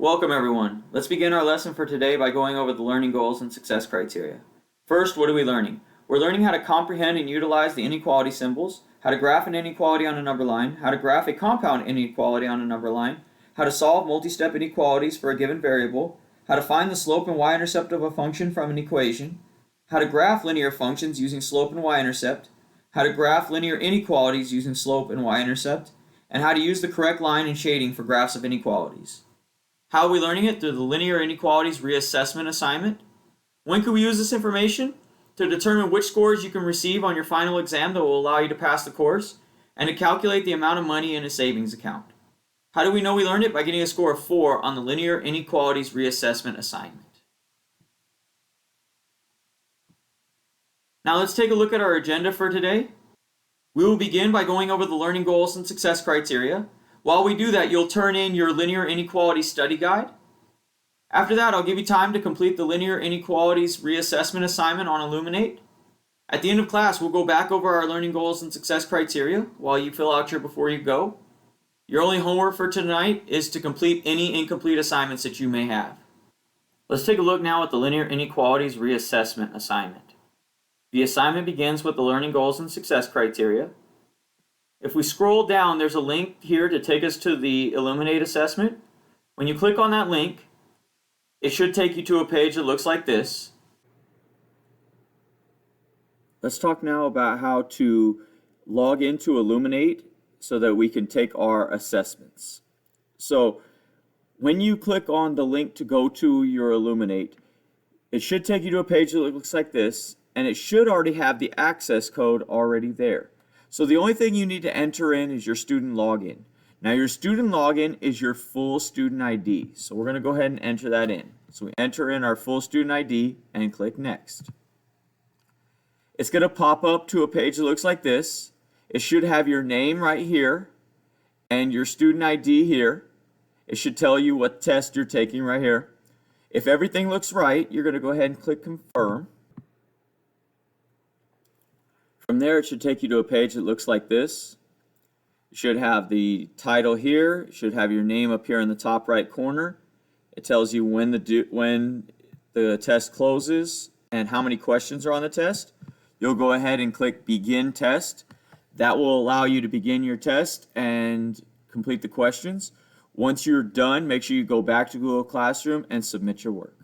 Welcome everyone. Let's begin our lesson for today by going over the learning goals and success criteria. First, what are we learning? We're learning how to comprehend and utilize the inequality symbols, how to graph an inequality on a number line, how to graph a compound inequality on a number line, how to solve multi-step inequalities for a given variable, how to find the slope and y-intercept of a function from an equation, how to graph linear functions using slope and y-intercept, how to graph linear inequalities using slope and y-intercept, and how to use the correct line and shading for graphs of inequalities. How are we learning it? Through the linear inequalities reassessment assignment. When can we use this information? To determine which scores you can receive on your final exam that will allow you to pass the course, and to calculate the amount of money in a savings account. How do we know we learned it? By getting a score of 4 on the linear inequalities reassessment assignment. Now let's take a look at our agenda for today. We will begin by going over the learning goals and success criteria. While we do that, you'll turn in your linear inequalities study guide. After that, I'll give you time to complete the linear inequalities reassessment assignment on Illuminate. At the end of class, we'll go back over our learning goals and success criteria while you fill out your before you go. Your only homework for tonight is to complete any incomplete assignments that you may have. Let's take a look now at the linear inequalities reassessment assignment. The assignment begins with the learning goals and success criteria. If we scroll down, there's a link here to take us to the Illuminate assessment. When you click on that link, it should take you to a page that looks like this. Let's talk now about how to log into Illuminate so that we can take our assessments. So when you click on the link to go to your Illuminate, it should take you to a page that looks like this, and it should already have the access code already there. So the only thing you need to enter in is your student login. Now your student login is your full student ID. So we're going to go ahead and enter that in. So we enter in our full student ID and click Next. It's going to pop up to a page that looks like this. It should have your name right here and your student ID here. It should tell you what test you're taking right here. If everything looks right, you're going to go ahead and click Confirm. From there, it should take you to a page that looks like this. You should have the title here. It should have your name up here in the top right corner. It tells you when the test closes and how many questions are on the test. You'll go ahead and click Begin Test. That will allow you to begin your test and complete the questions. Once you're done, make sure you go back to Google Classroom and submit your work.